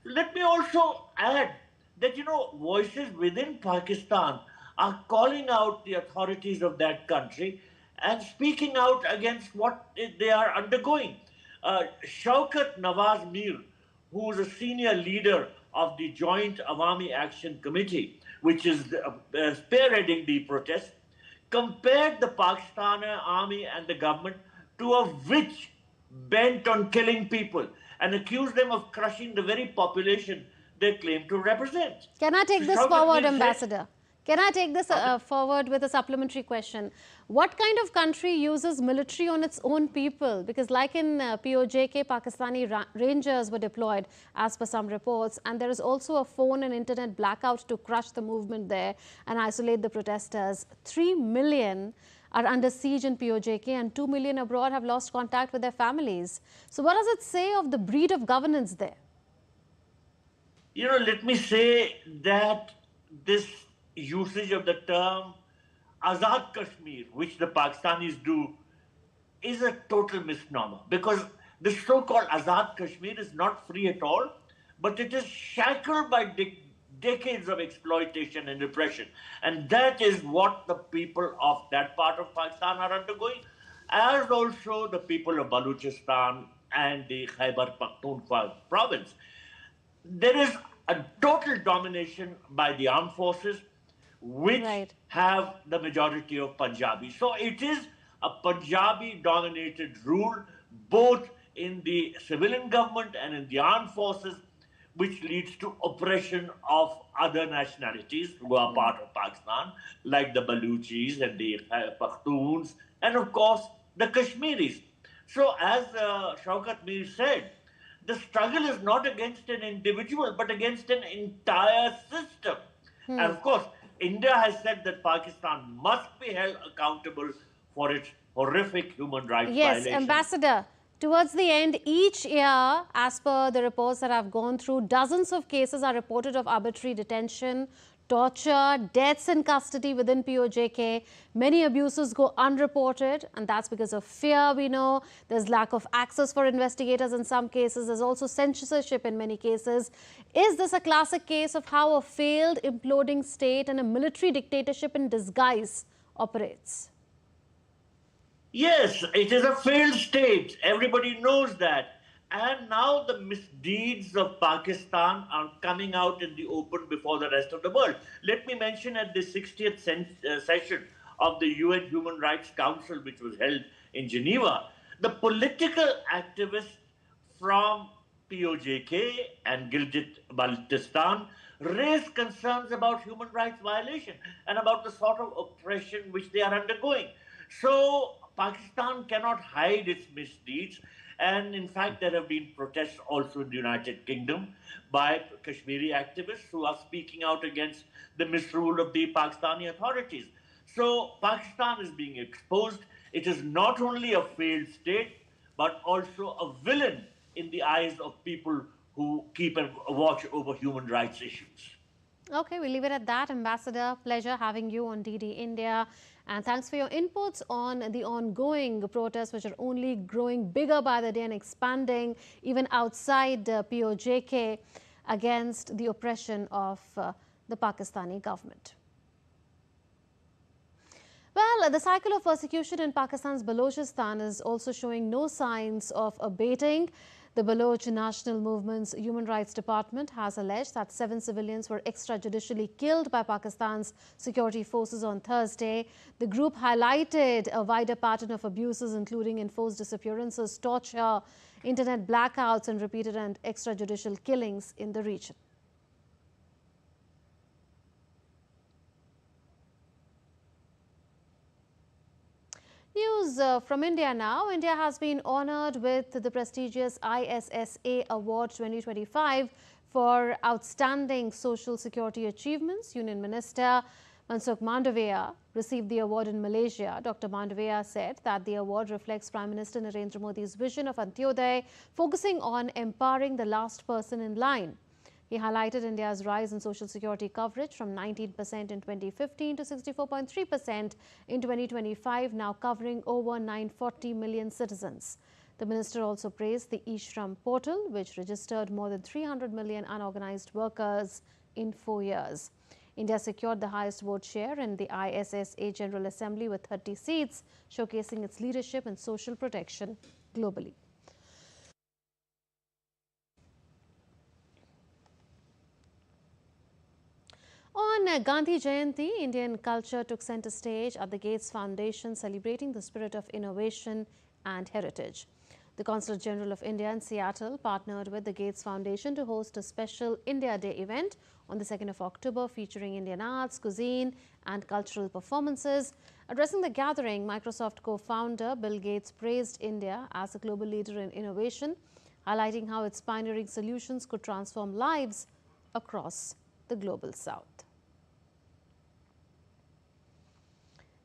Let me also add that, voices within Pakistan are calling out the authorities of that country and speaking out against what they are undergoing. Shaukat Nawaz Mir, who is a senior leader of the Joint Awami Action Committee, which is spearheading the protest, compared the Pakistani army and the government to a witch bent on killing people and accused them of crushing the very population they claim to represent. Can I take this forward, Ambassador? Can I take this forward with a supplementary question? What kind of country uses military on its own people? Because like in PoJK, Pakistani rangers were deployed as per some reports, and there is also a phone and internet blackout to crush the movement there and isolate the protesters. 3 million are under siege in PoJK and 2 million abroad have lost contact with their families. So what does it say of the breed of governance there? Let me say that this usage of the term Azad Kashmir, which the Pakistanis do, is a total misnomer, because the so-called Azad Kashmir is not free at all, but it is shackled by decades of exploitation and repression. And that is what the people of that part of Pakistan are undergoing, as also the people of Balochistan and the Khyber Pakhtunkhwa province. There is a total domination by the armed forces, which have the majority of Punjabis. So it is a Punjabi-dominated rule, both in the civilian government and in the armed forces, which leads to oppression of other nationalities who are part of Pakistan, like the Baluchis and the Pakhtuns, and of course, the Kashmiris. So as Shaukat Mir said, the struggle is not against an individual, but against an entire system. And of course, India has said that Pakistan must be held accountable for its horrific human rights Yes, violations. Ambassador, towards the end, each year, as per the reports that I've gone through, dozens of cases are reported of arbitrary detention, torture, deaths in custody within PoJK. Many abuses go unreported, and that's because of fear, we know. There's lack of access for investigators in some cases. There's also censorship in many cases. Is this a classic case of how a failed, imploding state and a military dictatorship in disguise operates? Yes, it is a failed state. Everybody knows that. And now the misdeeds of Pakistan are coming out in the open before the rest of the world. Let me mention at the 60th session of the UN Human Rights Council, which was held in Geneva, the political activists from PoJK and Gilgit-Baltistan raised concerns about human rights violation and about the sort of oppression which they are undergoing. So Pakistan cannot hide its misdeeds. And in fact, there have been protests also in the United Kingdom by Kashmiri activists who are speaking out against the misrule of the Pakistani authorities. So Pakistan is being exposed. It is not only a failed state, but also a villain in the eyes of people who keep a watch over human rights issues. Okay, we'll leave it at that. Ambassador, pleasure having you on DD India. And thanks for your inputs on the ongoing protests, which are only growing bigger by the day and expanding even outside PoJK against the oppression of the Pakistani government. Well, the cycle of persecution in Pakistan's Balochistan is also showing no signs of abating. The Baloch National Movement's Human Rights Department has alleged that 7 civilians were extrajudicially killed by Pakistan's security forces on Thursday. The group highlighted a wider pattern of abuses, including enforced disappearances, torture, internet blackouts, and repeated and extrajudicial killings in the region. News from India now. India has been honoured with the prestigious ISSA Award 2025 for outstanding social security achievements. Union Minister Mansukh Mandavia received the award in Malaysia. Dr. Mandavia said that the award reflects Prime Minister Narendra Modi's vision of Antyodaya, focusing on empowering the last person in line. He highlighted India's rise in social security coverage from 19% in 2015 to 64.3% in 2025, now covering over 940 million citizens. The minister also praised the eShram portal, which registered more than 300 million unorganized workers in 4 years. India secured the highest vote share in the ISSA General Assembly with 30 seats, showcasing its leadership in social protection globally. On Gandhi Jayanti, Indian culture took center stage at the Gates Foundation, celebrating the spirit of innovation and heritage. The Consulate General of India in Seattle partnered with the Gates Foundation to host a special India Day event on the 2nd of October, featuring Indian arts, cuisine, and cultural performances. Addressing the gathering, Microsoft co-founder Bill Gates praised India as a global leader in innovation, highlighting how its pioneering solutions could transform lives across the global south.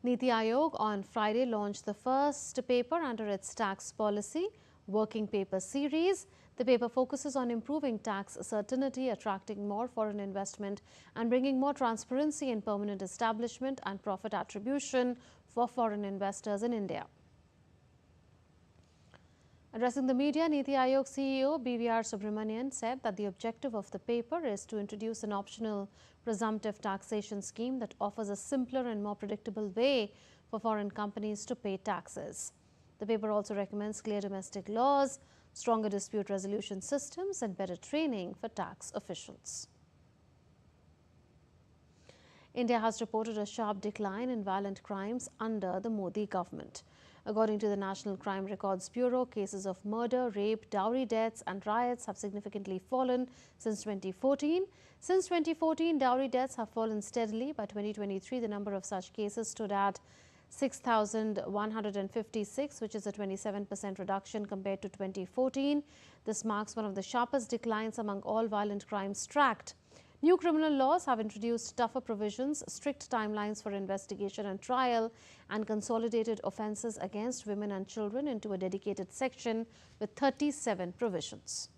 Niti Aayog on Friday launched the first paper under its tax policy working paper series. The paper focuses on improving tax certainty, attracting more foreign investment, and bringing more transparency in permanent establishment and profit attribution for foreign investors in India. Addressing the media, Niti Aayog CEO BVR Subramanian said that the objective of the paper is to introduce an optional presumptive taxation scheme that offers a simpler and more predictable way for foreign companies to pay taxes. The paper also recommends clear domestic laws, stronger dispute resolution systems, and better training for tax officials. India has reported a sharp decline in violent crimes under the Modi government. According to the National Crime Records Bureau, cases of murder, rape, dowry deaths and riots have significantly fallen since 2014. Since 2014, dowry deaths have fallen steadily. By 2023, the number of such cases stood at 6,156, which is a 27% reduction compared to 2014. This marks one of the sharpest declines among all violent crimes tracked. New criminal laws have introduced tougher provisions, strict timelines for investigation and trial, and consolidated offences against women and children into a dedicated section with 37 provisions.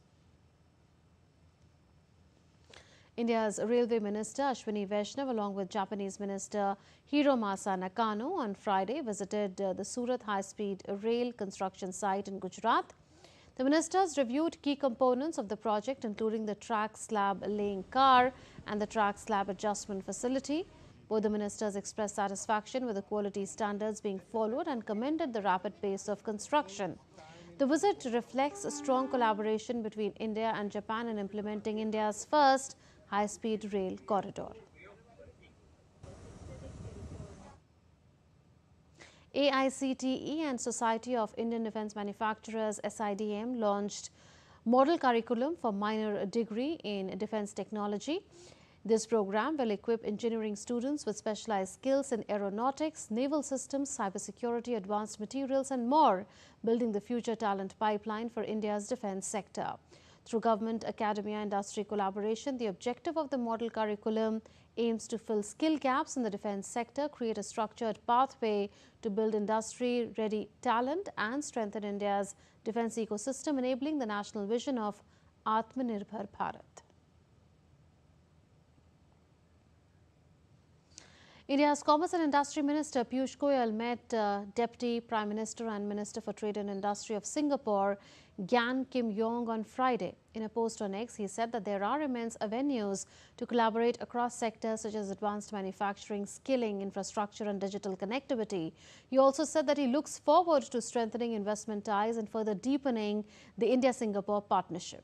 India's Railway Minister Ashwini Vaishnav, along with Japanese Minister Hiromasa Nakano, on Friday visited the Surat high-speed rail construction site in Gujarat. The ministers reviewed key components of the project, including the track slab laying car and the track slab adjustment facility. Both the ministers expressed satisfaction with the quality standards being followed and commended the rapid pace of construction. The visit reflects a strong collaboration between India and Japan in implementing India's first high-speed rail corridor. AICTE and Society of Indian Defence Manufacturers (SIDM) launched model curriculum for minor degree in defence technology. This program will equip engineering students with specialized skills in aeronautics, naval systems, cybersecurity, advanced materials and more, building the future talent pipeline for India's defence sector. Through government, academia, industry collaboration, the objective of the model curriculum aims to fill skill gaps in the defence sector, create a structured pathway to build industry-ready talent and strengthen India's defence ecosystem, enabling the national vision of Atmanirbhar Bharat. India's Commerce and Industry Minister Piyush Goyal met Deputy Prime Minister and Minister for Trade and Industry of Singapore, Gan Kim Yong, on Friday. In a post on X, he said that there are immense avenues to collaborate across sectors such as advanced manufacturing, skilling, infrastructure and digital connectivity. He also said that he looks forward to strengthening investment ties and further deepening the India-Singapore partnership.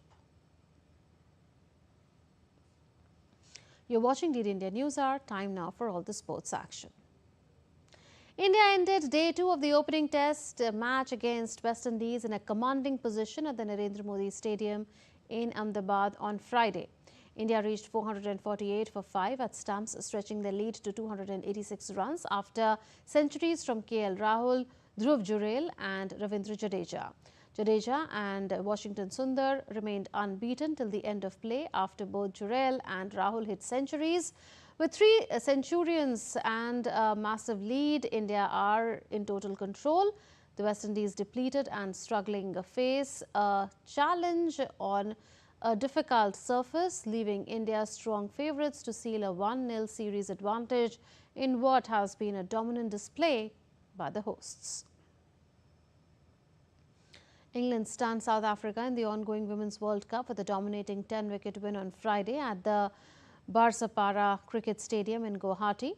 You're watching Lead India Newshour. Time now for all the sports action. India ended day 2 of the opening test match against West Indies in a commanding position at the Narendra Modi Stadium in Ahmedabad on Friday. India reached 448 for 5 at stumps, stretching their lead to 286 runs after centuries from KL Rahul, Dhruv Jurel and Ravindra Jadeja. Jadeja and Washington Sundar remained unbeaten till the end of play after both Jurel and Rahul hit centuries. With 3 centurions and a massive lead, India are in total control. The West Indies, depleted and struggling, face a challenge on a difficult surface, leaving India strong favourites to seal a 1-0 series advantage in what has been a dominant display by the hosts. England stunned South Africa in the ongoing Women's World Cup with a dominating 10-wicket win on Friday at the Barsapara Cricket Stadium in Guwahati.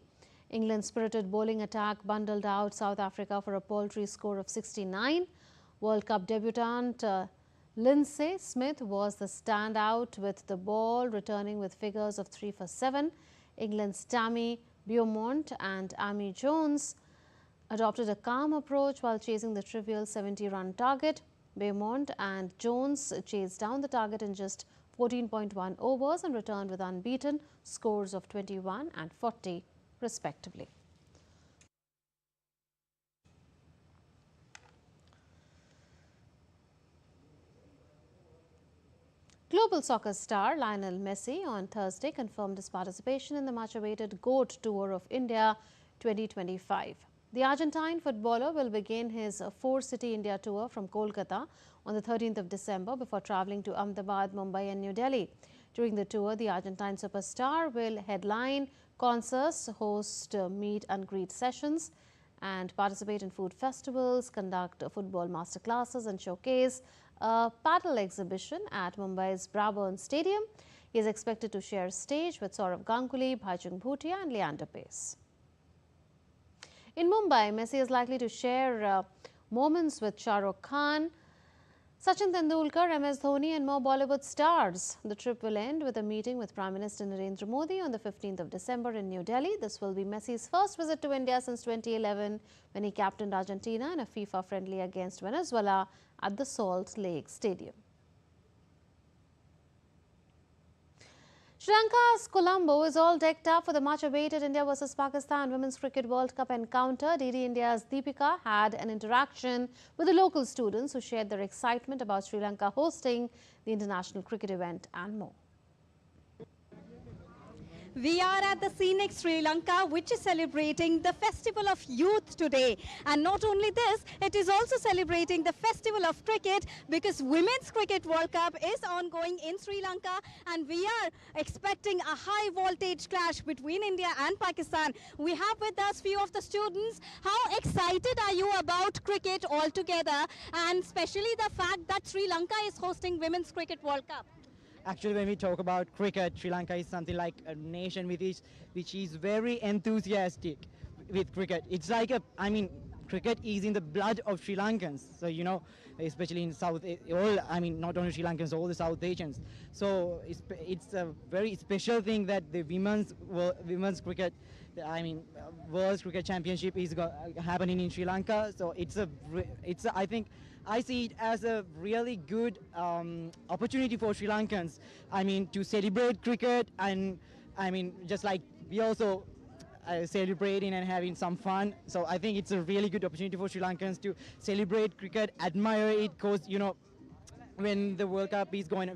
England's spirited bowling attack bundled out South Africa for a paltry score of 69. World Cup debutant Lindsay Smith was the standout, with the ball returning with figures of 3 for 7. England's Tammy Beaumont and Amy Jones adopted a calm approach while chasing the trivial 70-run target. Beaumont and Jones chased down the target in just 14.1 overs and returned with unbeaten scores of 21 and 40 respectively. Global soccer star Lionel Messi on Thursday confirmed his participation in the much-awaited GOAT Tour of India 2025. The Argentine footballer will begin his 4-city India tour from Kolkata on the 13th of December before travelling to Ahmedabad, Mumbai and New Delhi. During the tour, the Argentine superstar will headline concerts, host meet and greet sessions and participate in food festivals, conduct football masterclasses and showcase a paddle exhibition at Mumbai's Brabourne Stadium. He is expected to share stage with Saurav Ganguly, Bhaijung Bhutia and Leander Paes. In Mumbai, Messi is likely to share moments with Shah Rukh Khan, Sachin Tendulkar, MS Dhoni and more Bollywood stars. The trip will end with a meeting with Prime Minister Narendra Modi on the 15th of December in New Delhi. This will be Messi's first visit to India since 2011 when he captained Argentina in a FIFA friendly against Venezuela at the Salt Lake Stadium. Sri Lanka's Colombo is all decked up for the much-awaited India vs Pakistan Women's Cricket World Cup encounter. DD India's Deepika had an interaction with the local students who shared their excitement about Sri Lanka hosting the international cricket event and more. We are at the scenic Sri Lanka, which is celebrating the Festival of Youth today. And not only this, it is also celebrating the Festival of Cricket, because Women's Cricket World Cup is ongoing in Sri Lanka, and we are expecting a high voltage clash between India and Pakistan. We have with us few of the students. How excited are you about cricket altogether, and especially the fact that Sri Lanka is hosting Women's Cricket World Cup? Actually, when we talk about cricket, Sri Lanka is something like a nation which is very enthusiastic with cricket. It's like cricket is in the blood of Sri Lankans. So, you know, especially in South, not only Sri Lankans, all the South Asians. So it's a very special thing that the women's cricket, World Cricket Championship is happening in Sri Lanka. So I think I see it as a really good opportunity for Sri Lankans. To celebrate cricket, and just like we also celebrating and having some fun. So I think it's a really good opportunity for Sri Lankans to celebrate cricket, admire it, because when the World Cup is going,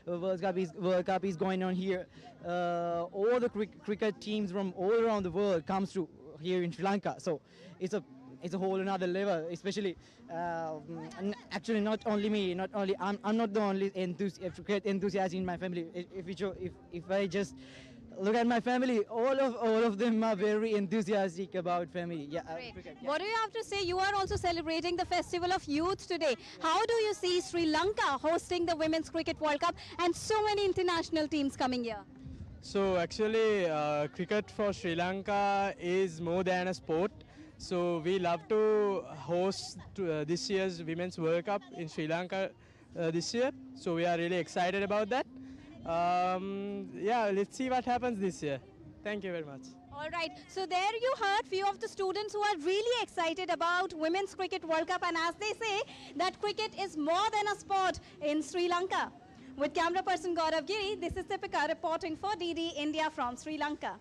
World Cup is going on here, all the cricket teams from all around the world comes to here in Sri Lanka. So it's a whole another level, especially actually not only me, I'm not the only cricket enthusiast in my family. If I just look at my family, all of them are very enthusiastic about family. Cricket, What do you have to say? You are also celebrating the Festival of Youth today. How do you see Sri Lanka hosting the Women's Cricket World Cup and so many international teams coming here? So actually, cricket for Sri Lanka is more than a sport. So we love to host this year's Women's World Cup in Sri Lanka this year. So we are really excited about that. Let's see what happens this year. Thank you very much. All right, so there you heard few of the students who are really excited about Women's Cricket World Cup, and as they say, that cricket is more than a sport in Sri Lanka. With camera person Gaurav Giri, this is Deepika reporting for DD India from Sri Lanka.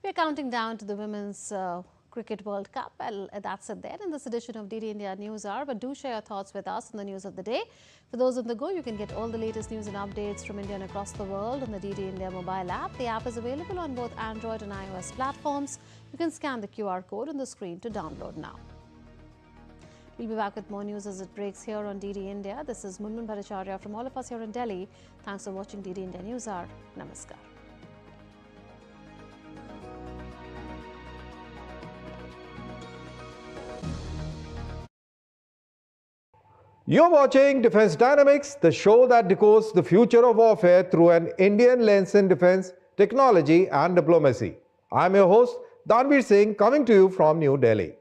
We're counting down to the Women's Cricket World Cup. Well, that's it there in this edition of DD India News Hour. But do share your thoughts with us on the news of the day. For those on the go, you can get all the latest news and updates from India and across the world on the DD India mobile app. The app is available on both Android and iOS platforms. You can scan the QR code on the screen to download now. We'll be back with more news as it breaks here on DD India. This is Munmun Bhattacharya from all of us here in Delhi. Thanks for watching DD India News Hour. Namaskar. You're watching Defense Dynamics, the show that decodes the future of warfare through an Indian lens in defense, technology and diplomacy. I'm your host, Danveer Singh, coming to you from New Delhi.